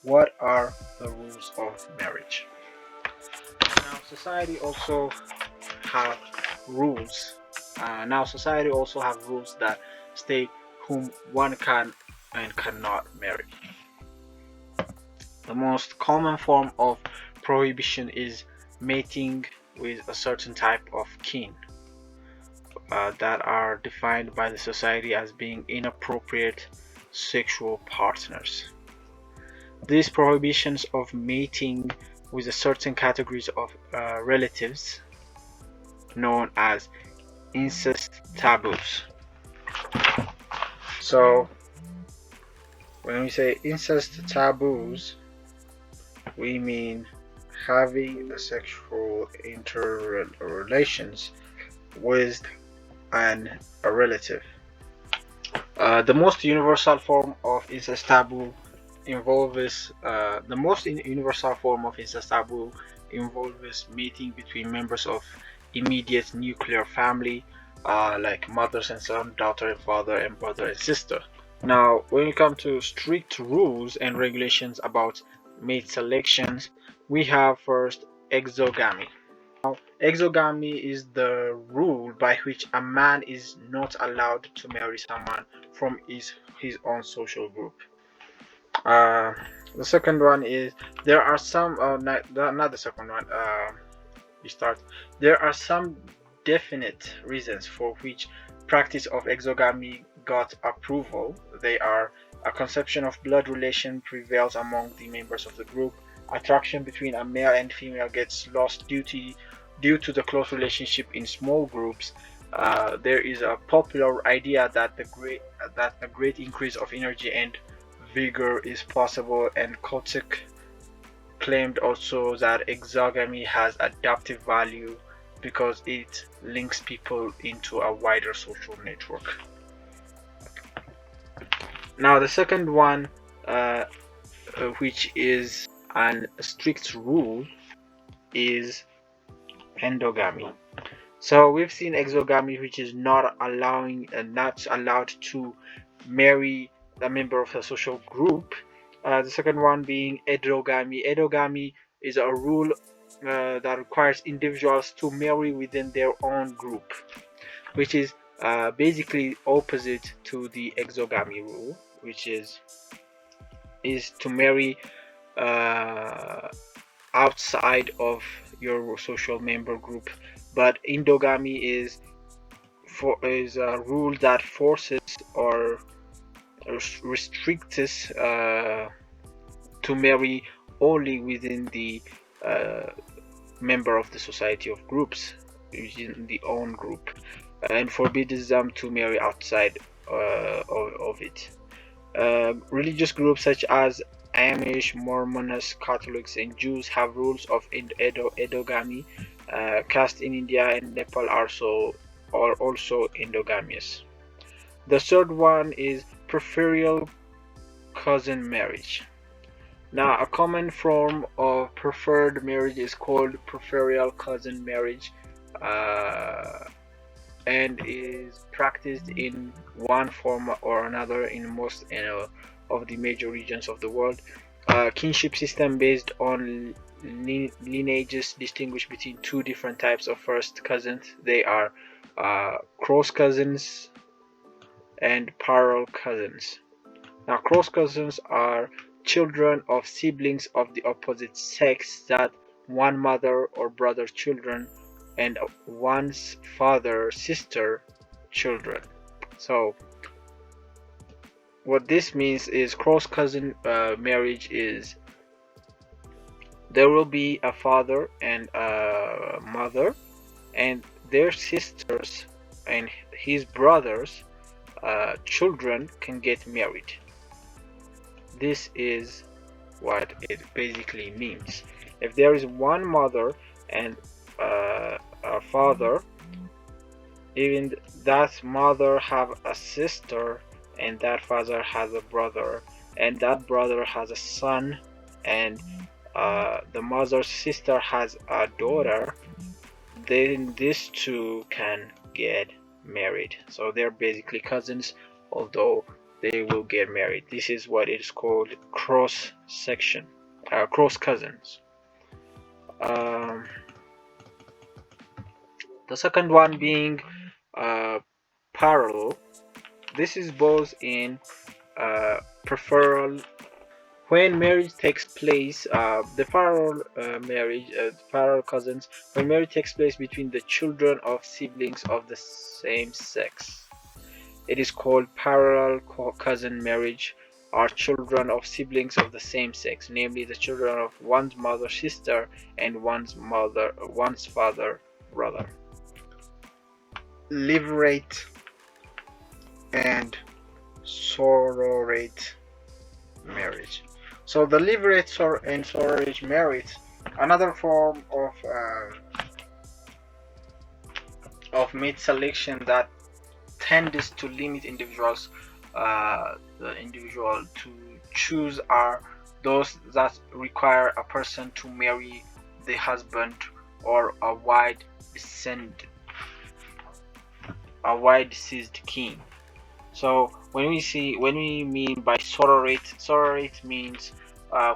What are the rules of marriage? Now, society also have rules. Society also have rules that state whom one can and cannot marry. The most common form of prohibition is mating with a certain type of kin that are defined by the society as being inappropriate sexual partners. These prohibitions of mating with a certain categories of relatives known as incest taboos. So when we say incest taboos, we mean having a sexual interrelations with a relative. The most universal form of incest taboo universal form of incest taboo involves meeting between members of immediate nuclear family, like mothers and son, daughter and father, and brother and sister. Now, when it comes to strict rules and regulations about mate selections, we have first exogamy. Now, exogamy is the rule by which a man is not allowed to marry someone from his own social group. Uh, the second one is there are some not the second one. We start. There are some definite reasons for which practice of exogamy got approval. They are a conception of blood relation prevails among the members of the group. Attraction between a male and female gets lost due to the close relationship in small groups. There is a popular idea that a great increase of energy and vigor is possible, and Kotick claimed also that exogamy has adaptive value because it links people into a wider social network. Now, the second one, which is an strict rule, is endogamy. So we've seen exogamy, which is not allowed to marry a member of a social group. The second one being endogamy. Endogamy is a rule that requires individuals to marry within their own group, which is basically opposite to the exogamy rule, which is to marry uh, outside of your social member group. But endogamy is a rule that forces or restricts to marry only within the uh, member of the society of groups within the own group, and forbids them to marry outside of it. Religious groups such as Amish, Mormons, Catholics, and Jews have rules of endogamy. Caste in India and Nepal are also endogamous. The third one is preferential cousin marriage. Now, a common form of preferred marriage is called preferential cousin marriage, uh, and is practiced in one form or another in most of the major regions of the world. Kinship system based on lineages distinguish between two different types of first cousins. They are cross cousins and parallel cousins. Now, cross cousins are children of siblings of the opposite sex that one mother or brother children and one's father sister children. So what this means is cross cousin marriage is there will be a father and a mother and their sisters and his brothers children can get married. This is what it basically means. If there is one mother and a father, even that mother have a sister and that father has a brother and that brother has a son and the mother's sister has a daughter, then these two can get married. So they're basically cousins, although they will get married. This is what it is called cross section, cross cousins. Um, the second one being parallel. This is both in preferral. When marriage takes place, the parallel marriage, parallel cousins, when marriage takes place between the children of siblings of the same sex, it is called parallel cousin marriage, or children of siblings of the same sex, namely the children of one's mother sister and one's father brother. Levirate and sororate marriage. So the levirate and sororate marriage, another form of mate selection that tends to limit individuals, the individual to choose, are those that require a person to marry the husband or a wide deceased kin. So when we mean by sororate means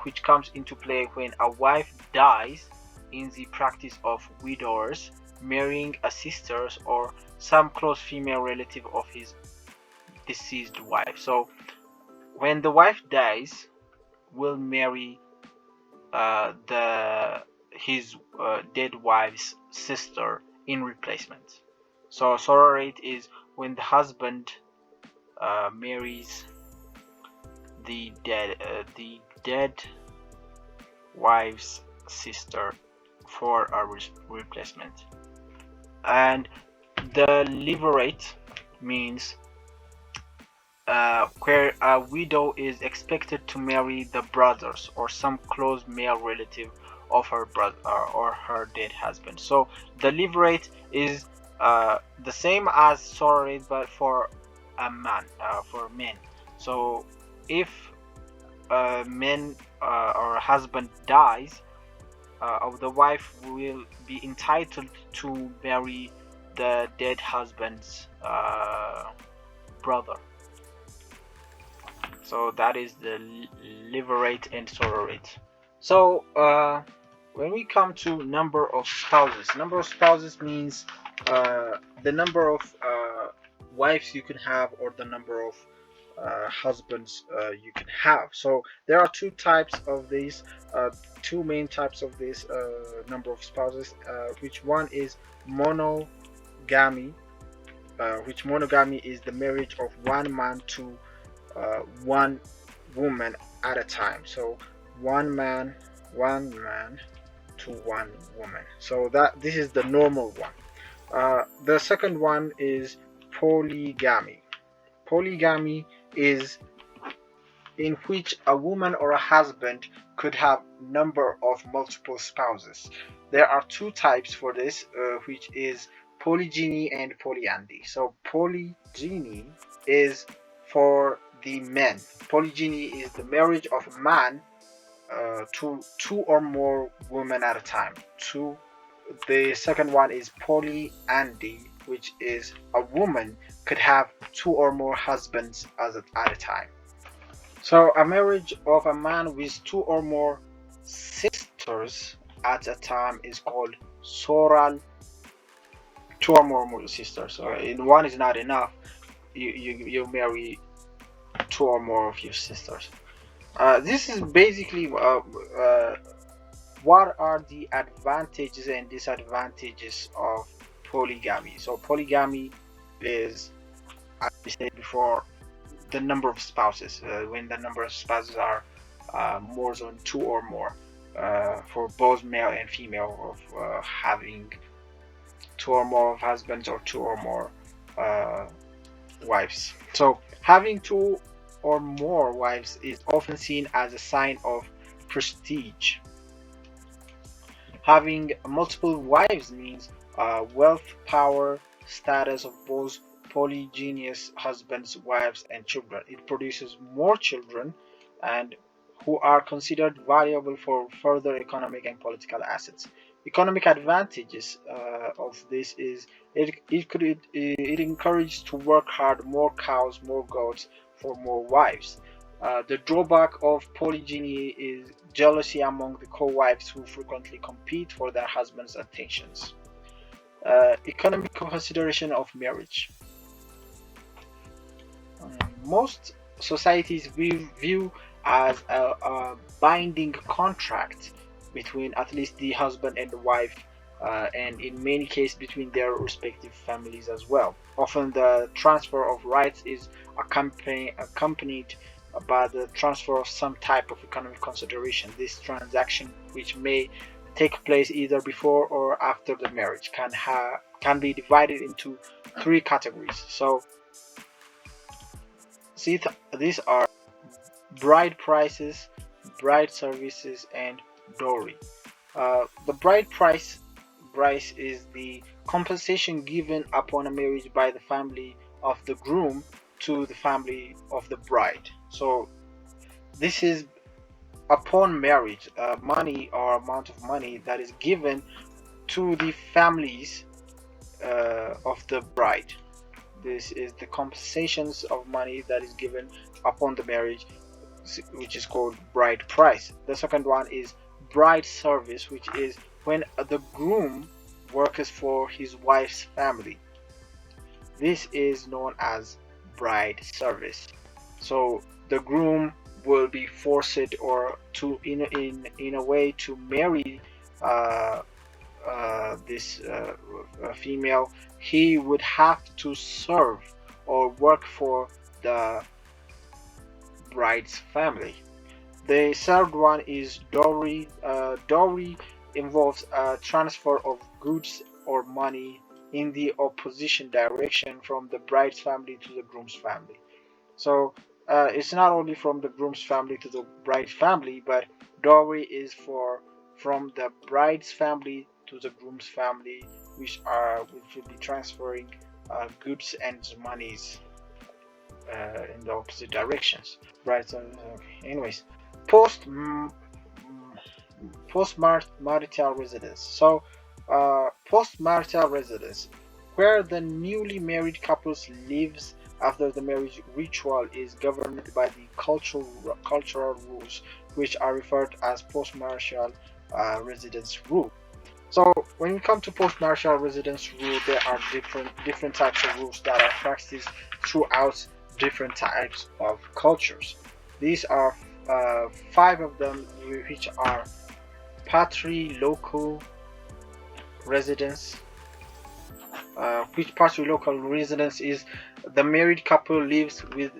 which comes into play when a wife dies in the practice of widowers marrying a sister or some close female relative of his deceased wife. So when the wife dies, will marry the his dead wife's sister in replacement. So sororate is when the husband marries the dead wife's sister for a replacement. And the levirate means where a widow is expected to marry the brothers or some close male relative of her brother or her dead husband. So the levirate is the same as sororate, but for a man, for men. So if men or a husband dies, the wife will be entitled to marry the dead husband's brother. So that is the levirate and sororate. So when we come to number of spouses means the number of wives you can have, or the number of husbands you can have. So there are two main types of this number of spouses, which one is monogamy, which monogamy is the marriage of one man to one woman at a time. So one man to one woman. So this is the normal one. The second one is polygamy. Polygamy is in which a woman or a husband could have number of multiple spouses. There are two types for this, which is polygyny and polyandry. So polygyny is for the men. Polygyny is the marriage of a man to two or more women at a time. The second one is polyandry, which is a woman could have two or more husbands at a time. So a marriage of a man with two or more sisters at a time is called soral. Two or more sisters. So in one is not enough. You marry two or more of your sisters. This is basically what are the advantages and disadvantages of polygamy. So polygamy is, as we said before, the number of spouses. When the number of spouses are more than two or more, for both male and female, of having two or more of husbands or two or more wives. So having two or more wives is often seen as a sign of prestige. Having multiple wives means wealth, power, status of both polygynous husbands, wives, and children. It produces more children, and who are considered valuable for further economic and political assets. Economic advantages of this is it encourages to work hard, more cows, more goats, for more wives. The drawback of polygyny is jealousy among the co-wives who frequently compete for their husband's attentions. Economic consideration of marriage. Most societies view as a binding contract between at least the husband and the wife, and in many cases between their respective families as well. Often the transfer of rights is accompanied by the transfer of some type of economic consideration. This transaction, which may take place either before or after the marriage, can be divided into three categories. So see, these are bride prices, bride services, and dowry. The bride price is the compensation given upon a marriage by the family of the groom to the family of the bride. So this is upon marriage, money or amount of money that is given to the families of the bride. This is the compensations of money that is given upon the marriage, which is called bride price. The second one is bride service, which is when the groom works for his wife's family. This is known as bride service. So the groom will be forced or to in a way to marry this female. He would have to serve or work for the bride's family. The third one is dowry. Dowry involves a transfer of goods or money in the opposition direction from the bride's family to the groom's family. So it's not only from the groom's family to the bride's family, but dowry is from the bride's family to the groom's family, which will be transferring goods and monies in the opposite directions. Right. So, anyways, post-marital residence. So post-marital residence, where the newly married couples lives after the marriage ritual, is governed by the cultural rules, which are referred as post-marital residence rule. So when we come to post-marital residence rule, there are different types of rules that are practiced throughout different types of cultures. These are 5 of them, which are patrilocal residence. Which patrilocal residence is the married couple lives could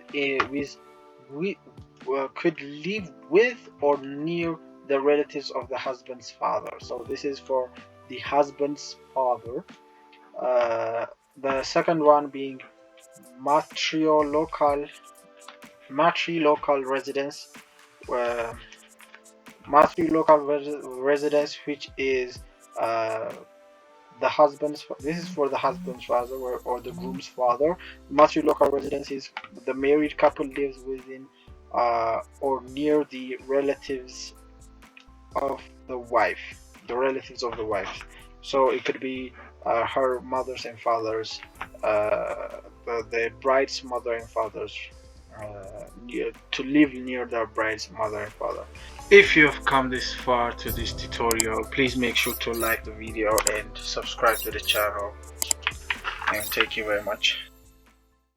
live with or near the relatives of the husband's father. So this is for the husband's father. The second one being matrilocal residence. Matrilocal residence, which is this is for the husband's father or the groom's father. Matrilocal residence is the married couple lives within or near the relatives of the wife. So it could be her mothers and fathers, the bride's mother and fathers, to live near their bride's mother and father. If you have come this far to this tutorial, please make sure to like the video and subscribe to the channel, and thank you very much.